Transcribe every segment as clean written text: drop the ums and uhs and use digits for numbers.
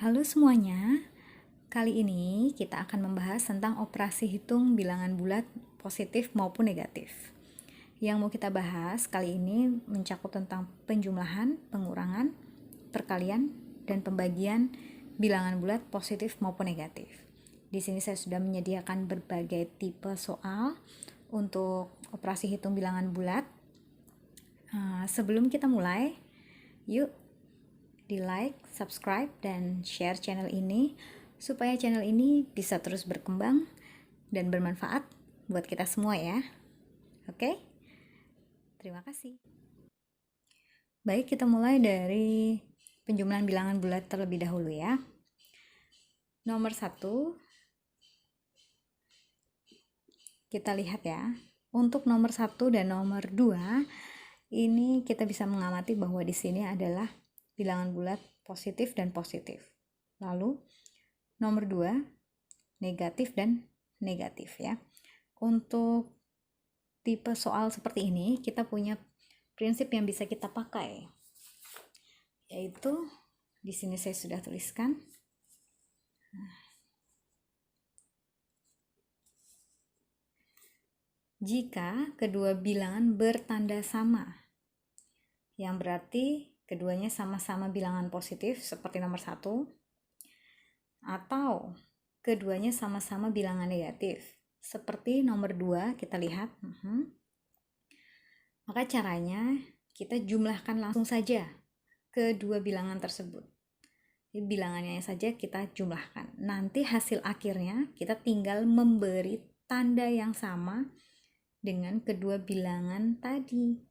Halo semuanya, kali ini kita akan membahas tentang operasi hitung bilangan bulat positif maupun negatif. Yang mau kita bahas kali ini mencakup tentang penjumlahan, pengurangan, perkalian, dan pembagian bilangan bulat positif maupun negatif. Di sini saya sudah menyediakan berbagai tipe soal untuk operasi hitung bilangan bulat. Sebelum kita mulai, yuk di like, subscribe, dan share channel ini supaya channel ini bisa terus berkembang dan bermanfaat buat kita semua ya. Oke? Terima kasih. Baik, kita mulai dari penjumlahan bilangan bulat terlebih dahulu ya. Nomor 1, kita lihat ya. Untuk nomor 1 dan nomor 2, ini kita bisa mengamati bahwa di sini adalah bilangan bulat positif dan positif. Lalu nomor 2 negatif dan negatif ya. Untuk tipe soal seperti ini kita punya prinsip yang bisa kita pakai, yaitu di sini saya sudah tuliskan. Jika kedua bilangan bertanda sama, yang berarti keduanya sama-sama bilangan positif seperti nomor 1, atau keduanya sama-sama bilangan negatif seperti nomor 2, kita lihat. Maka caranya kita jumlahkan langsung saja kedua bilangan tersebut. Jadi bilangannya saja kita jumlahkan. Nanti hasil akhirnya kita tinggal memberi tanda yang sama dengan kedua bilangan tadi.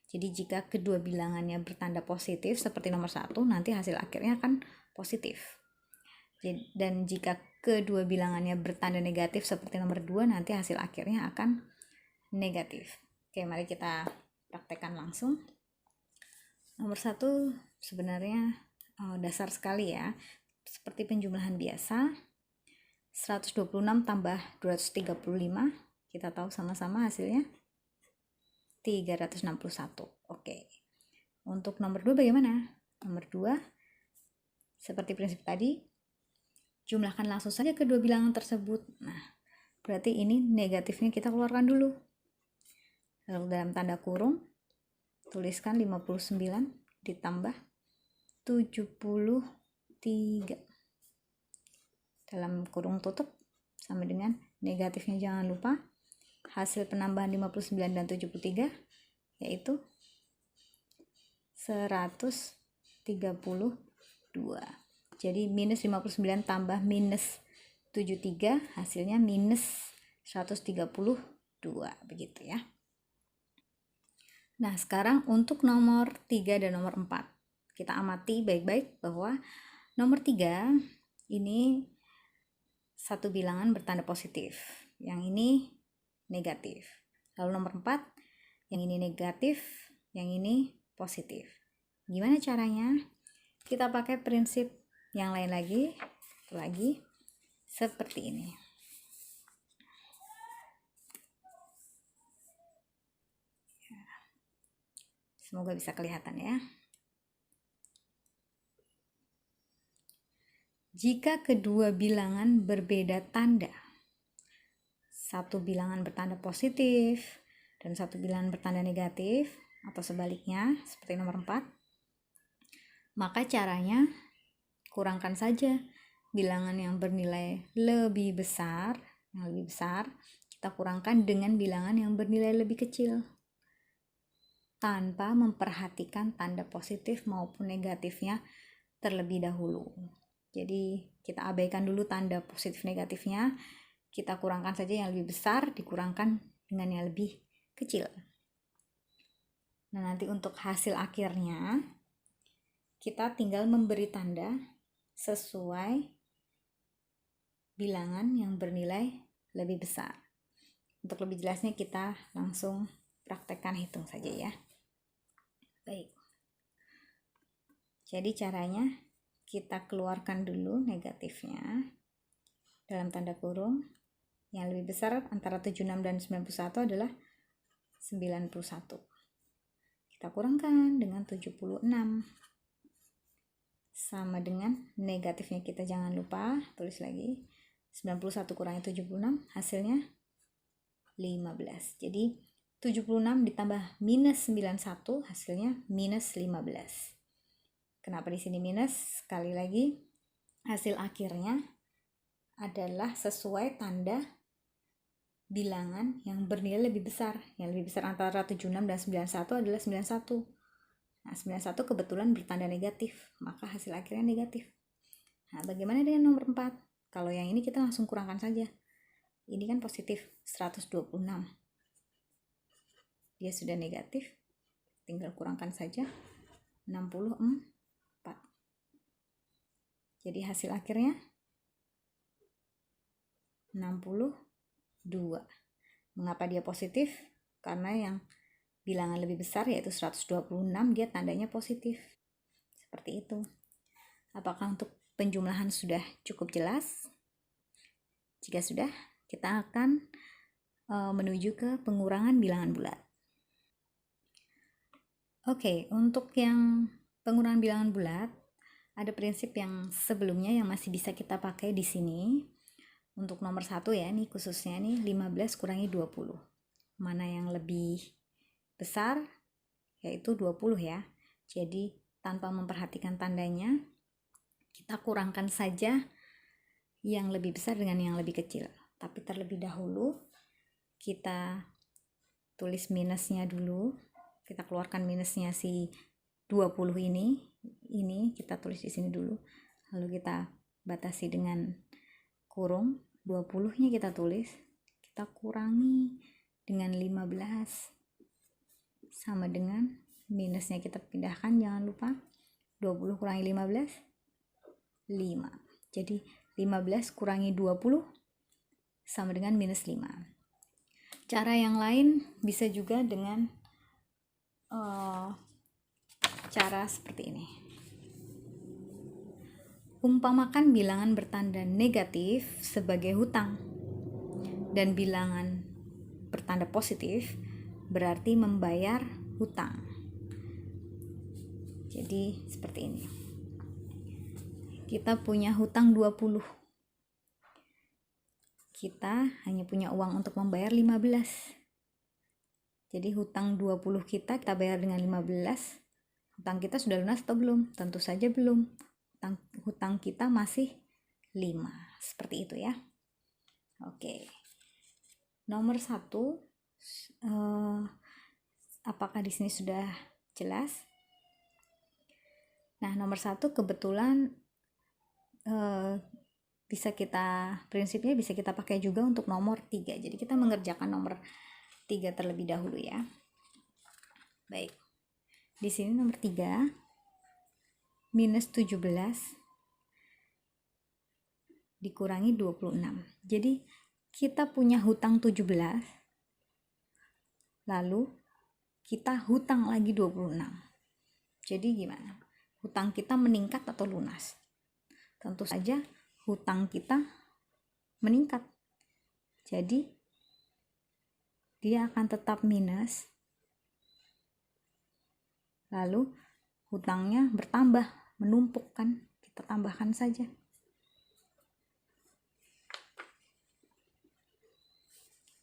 Jadi jika kedua bilangannya bertanda positif seperti nomor 1, nanti hasil akhirnya akan positif. Dan jika kedua bilangannya bertanda negatif seperti nomor 2, nanti hasil akhirnya akan negatif. Oke, mari kita praktekkan langsung. Nomor 1 sebenarnya dasar sekali ya. Seperti penjumlahan biasa, 126 tambah 235, kita tahu sama-sama hasilnya 361. Oke. Untuk nomor 2 bagaimana? Nomor 2, seperti prinsip tadi, jumlahkan langsung saja kedua bilangan tersebut. Nah, berarti ini negatifnya kita keluarkan dulu. Lalu dalam tanda kurung, tuliskan 59 ditambah 73. Dalam kurung tutup, sama dengan negatifnya jangan lupa. Hasil penambahan 59 dan 73 yaitu 132. Jadi minus 59 tambah minus 73 hasilnya minus 132, begitu ya. Nah, sekarang untuk nomor 3 dan nomor 4. Kita amati baik-baik bahwa nomor 3 ini satu bilangan bertanda positif. Yang ini negatif. Lalu nomor 4, yang ini negatif, yang ini positif. Gimana caranya? Kita pakai prinsip yang lain lagi seperti ini. Semoga bisa kelihatan ya. Jika kedua bilangan berbeda tanda, satu bilangan bertanda positif dan satu bilangan bertanda negatif, atau sebaliknya seperti nomor 4, maka caranya kurangkan saja bilangan yang bernilai lebih besar, kita kurangkan dengan bilangan yang bernilai lebih kecil, tanpa memperhatikan tanda positif maupun negatifnya terlebih dahulu. Jadi kita abaikan dulu tanda positif negatifnya, kita kurangkan saja yang lebih besar, dikurangkan dengan yang lebih kecil. Nah, nanti untuk hasil akhirnya kita tinggal memberi tanda sesuai bilangan yang bernilai lebih besar. Untuk lebih jelasnya kita langsung praktekkan hitung saja ya. Baik. Jadi caranya kita keluarkan dulu negatifnya dalam tanda kurung. Yang lebih besar antara 76 dan 91 adalah 91. Kita kurangkan dengan 76. sama dengan negatifnya kita jangan lupa, tulis lagi. 91 kurangi 76 hasilnya 15. Jadi 76 ditambah minus 91 hasilnya minus 15. Kenapa di sini minus? Sekali lagi, hasil akhirnya adalah sesuai tanda bilangan yang bernilai lebih besar. Yang lebih besar antara 76 dan 91 adalah 91. Nah, 91 kebetulan bertanda negatif, maka hasil akhirnya negatif. Nah, bagaimana dengan nomor 4? Kalau yang ini kita langsung kurangkan saja. Ini kan positif, 126. Dia sudah negatif, tinggal kurangkan saja, 64. Jadi hasil akhirnya 62. Mengapa dia positif? Karena yang bilangan lebih besar yaitu 126 dia tandanya positif. Seperti itu. Apakah untuk penjumlahan sudah cukup jelas? Jika sudah, kita akan menuju ke pengurangan bilangan bulat. Oke, untuk yang pengurangan bilangan bulat, ada prinsip yang sebelumnya yang masih bisa kita pakai di sini. Untuk nomor 1 ya, nih khususnya nih 15 kurangi 20. Mana yang lebih besar? Yaitu 20 ya. Jadi tanpa memperhatikan tandanya, kita kurangkan saja yang lebih besar dengan yang lebih kecil. Tapi terlebih dahulu kita tulis minusnya dulu. Kita keluarkan minusnya si 20 ini kita tulis di sini dulu. Lalu kita batasi dengan kurung, 20-nya kita tulis, kita kurangi dengan 15 sama dengan minusnya kita pindahkan, jangan lupa 20 kurangi 15 5. Jadi 15 kurangi 20 sama dengan minus 5. Cara yang lain bisa juga dengan cara seperti ini. Umpamakan bilangan bertanda negatif sebagai hutang dan bilangan bertanda positif berarti membayar hutang. Jadi seperti ini. Kita punya hutang 20. Kita hanya punya uang untuk membayar 15. Jadi hutang 20 kita bayar dengan 15. Hutang kita sudah lunas atau belum? Tentu saja belum. Hutang kita masih 5. Seperti itu ya. Oke. Nomor 1, apakah di sini sudah jelas? Nah, nomor 1 kebetulan prinsipnya bisa kita pakai juga untuk nomor 3. Jadi kita mengerjakan nomor 3 terlebih dahulu ya. Baik. Di sini nomor 3 minus 17 dikurangi 26. Jadi kita punya hutang 17, lalu kita hutang lagi 26. Jadi gimana? Hutang kita meningkat atau lunas? Tentu saja hutang kita meningkat. Jadi dia akan tetap minus. Lalu hutangnya bertambah, menumpuk kan? Kita tambahkan saja.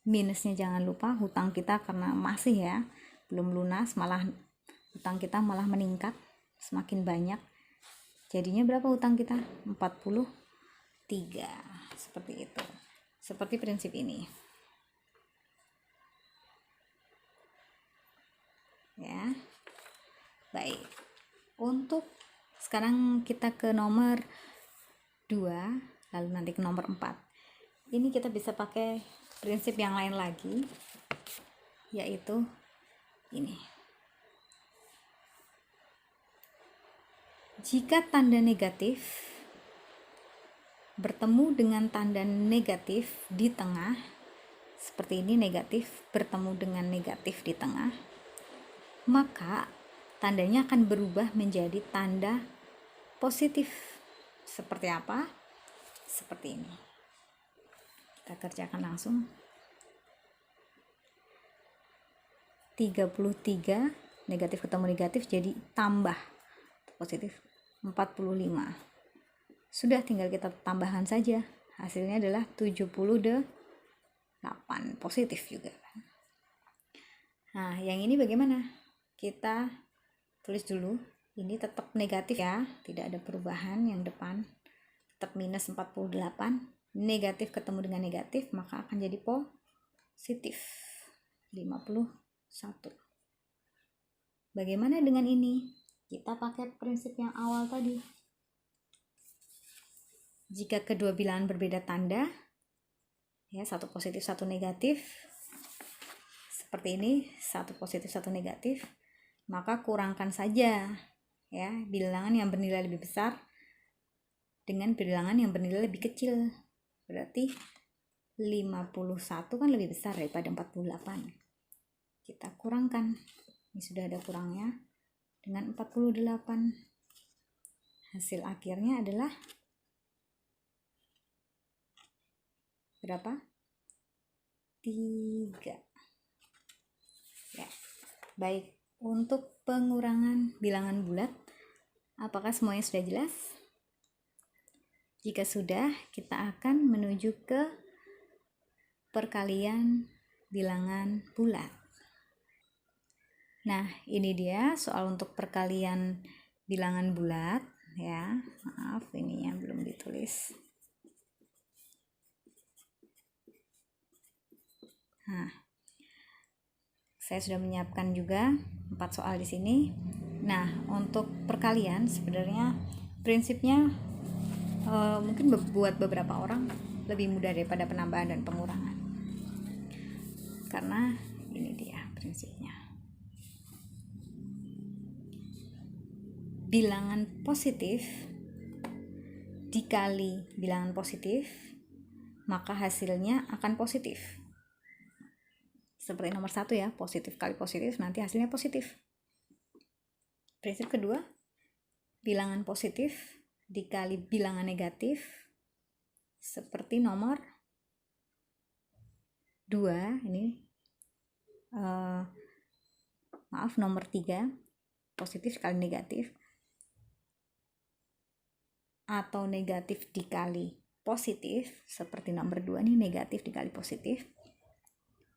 Minusnya jangan lupa, hutang kita karena masih ya belum lunas, malah hutang kita malah meningkat semakin banyak. Jadinya berapa hutang kita? 43. Seperti itu. Seperti prinsip ini. Ya. Baik. Untuk sekarang kita ke nomor 2, lalu nanti ke nomor 4. Ini kita bisa pakai prinsip yang lain lagi, yaitu ini. Jika tanda negatif bertemu dengan tanda negatif di tengah, seperti ini, negatif bertemu dengan negatif di tengah, maka tandanya akan berubah menjadi tanda positif. Seperti apa? Seperti ini. Kita kerjakan langsung. 33 negatif ketemu negatif jadi tambah positif 45. Sudah, tinggal kita tambahkan saja. Hasilnya adalah 78, positif juga. Nah, yang ini bagaimana? Kita tulis dulu. Ini tetap negatif ya, tidak ada perubahan yang depan. Tetap minus 48. Negatif ketemu dengan negatif, maka akan jadi positif 51. Bagaimana dengan ini? Kita pakai prinsip yang awal tadi. Jika kedua bilangan berbeda tanda, ya, satu positif satu negatif, seperti ini, satu positif satu negatif, maka kurangkan saja ya bilangan yang bernilai lebih besar dengan bilangan yang bernilai lebih kecil. Berarti 51 kan lebih besar daripada 48. Kita kurangkan. Ini sudah ada kurangnya dengan 48. Hasil akhirnya adalah berapa? 3. Ya. Baik, untuk pengurangan bilangan bulat, apakah semuanya sudah jelas? Jika sudah, kita akan menuju ke perkalian bilangan bulat. Nah, ini dia soal untuk perkalian bilangan bulat ya. Maaf, ininya belum ditulis. Nah, saya sudah menyiapkan juga 4 soal di sini. Nah, untuk perkalian sebenarnya prinsipnya mungkin buat beberapa orang lebih mudah daripada penambahan dan pengurangan. Karena ini dia prinsipnya. Bilangan positif dikali bilangan positif, maka hasilnya akan positif. Seperti nomor 1 ya, positif kali positif, nanti hasilnya positif. Prinsip kedua, bilangan positif dikali bilangan negatif, seperti nomor 2, ini nomor 3, positif kali negatif, atau negatif dikali positif, seperti nomor 2 nih, negatif dikali positif,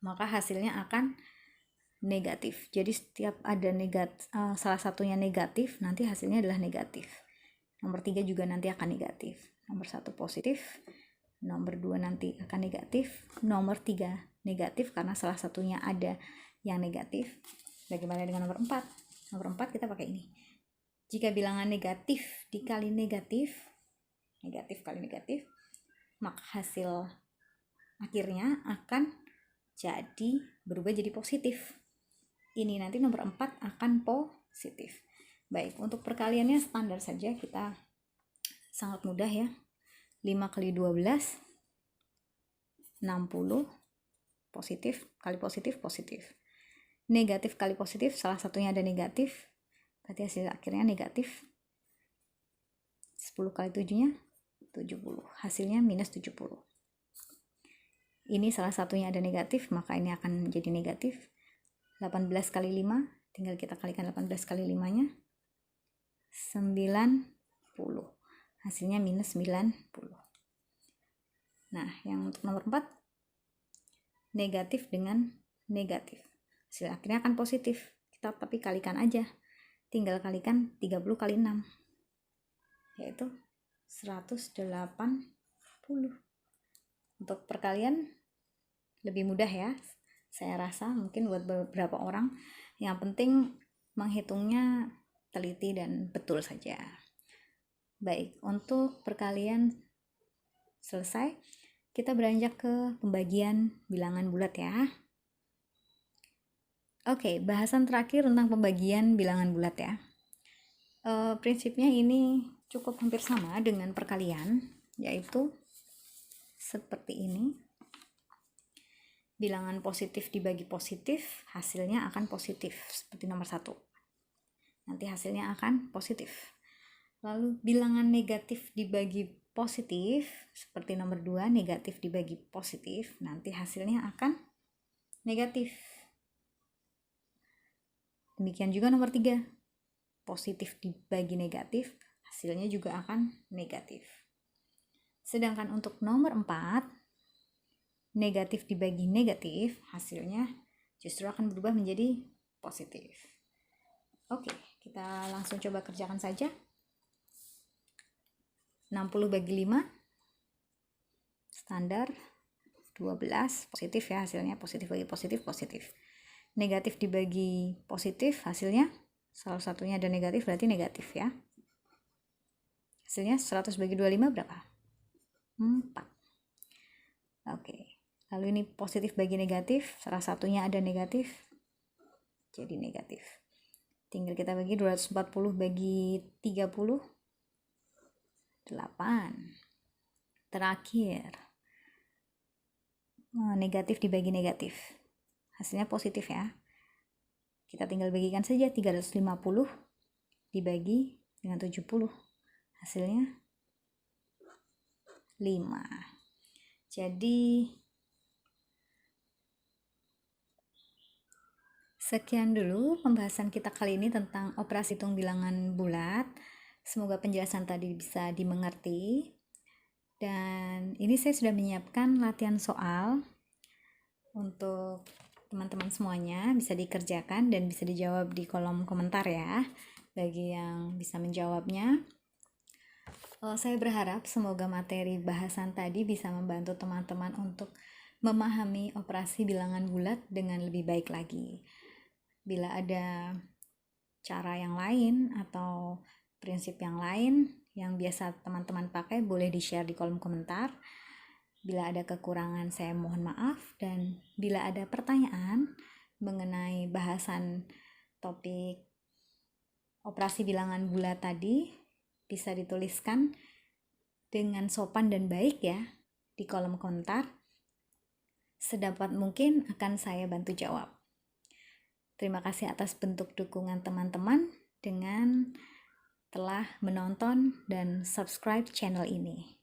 maka hasilnya akan negatif. Jadi setiap ada salah satunya negatif, nanti hasilnya adalah negatif. Nomor 3 juga nanti akan negatif. Nomor 1 positif, nomor 2 nanti akan negatif, nomor 3 negatif karena salah satunya ada yang negatif. Bagaimana dengan nomor 4? Nomor 4 kita pakai ini. Jika bilangan negatif dikali negatif, negatif kali negatif, maka hasil akhirnya akan berubah jadi positif. Ini nanti nomor 4 akan positif. Baik, untuk perkaliannya standar saja, kita sangat mudah ya. 5 kali 12, 60, positif kali positif, positif. Negatif kali positif, salah satunya ada negatif, berarti hasil akhirnya negatif. 10 kali 7-nya, 70. Hasilnya minus 70. Ini salah satunya ada negatif, maka ini akan menjadi negatif. 18 kali 5, tinggal kita kalikan 18 kali 5-nya, 90. Hasilnya minus 90. Nah, yang untuk nomor 4, negatif dengan negatif. Hasil akhirnya akan positif. Kita tapi kalikan aja. Tinggal kalikan 30 kali 6. Yaitu 180. Untuk perkalian lebih mudah ya. Saya rasa mungkin buat beberapa orang. Yang penting menghitungnya teliti dan betul saja. Baik, untuk perkalian selesai. Kita beranjak ke pembagian bilangan bulat ya. Oke, bahasan terakhir tentang pembagian bilangan bulat ya. Prinsipnya ini cukup hampir sama dengan perkalian, yaitu seperti ini. Bilangan positif dibagi positif, hasilnya akan positif, seperti nomor 1. Nanti hasilnya akan positif. Lalu bilangan negatif dibagi positif, seperti nomor 2, negatif dibagi positif, nanti hasilnya akan negatif. Demikian juga nomor 3, positif dibagi negatif, hasilnya juga akan negatif. Sedangkan untuk nomor 4, negatif dibagi negatif, hasilnya justru akan berubah menjadi positif. Oke, kita langsung coba kerjakan saja. 60 bagi 5, standar 12, positif ya hasilnya, positif bagi positif, positif. Negatif dibagi positif, hasilnya salah satunya ada negatif, berarti negatif ya. Hasilnya 100 bagi 25 berapa? 4. Oke, lalu ini positif bagi negatif, salah satunya ada negatif, jadi negatif. Tinggal kita bagi 240 bagi 30, 8. Terakhir, negatif dibagi negatif, hasilnya positif ya. Kita tinggal bagikan saja, 350 dibagi dengan 70, hasilnya 5. Jadi sekian dulu pembahasan kita kali ini tentang operasi hitung bilangan bulat. Semoga penjelasan tadi bisa dimengerti. Dan ini saya sudah menyiapkan latihan soal untuk teman-teman semuanya, bisa dikerjakan dan bisa dijawab di kolom komentar ya, bagi yang bisa menjawabnya. Saya berharap semoga materi bahasan tadi bisa membantu teman-teman untuk memahami operasi bilangan bulat dengan lebih baik lagi. Bila ada cara yang lain atau prinsip yang lain yang biasa teman-teman pakai, boleh di-share di kolom komentar. Bila ada kekurangan, saya mohon maaf. Dan bila ada pertanyaan mengenai bahasan topik operasi bilangan bulat tadi, bisa dituliskan dengan sopan dan baik ya di kolom komentar. Sedapat mungkin akan saya bantu jawab. Terima kasih atas bentuk dukungan teman-teman dengan telah menonton dan subscribe channel ini.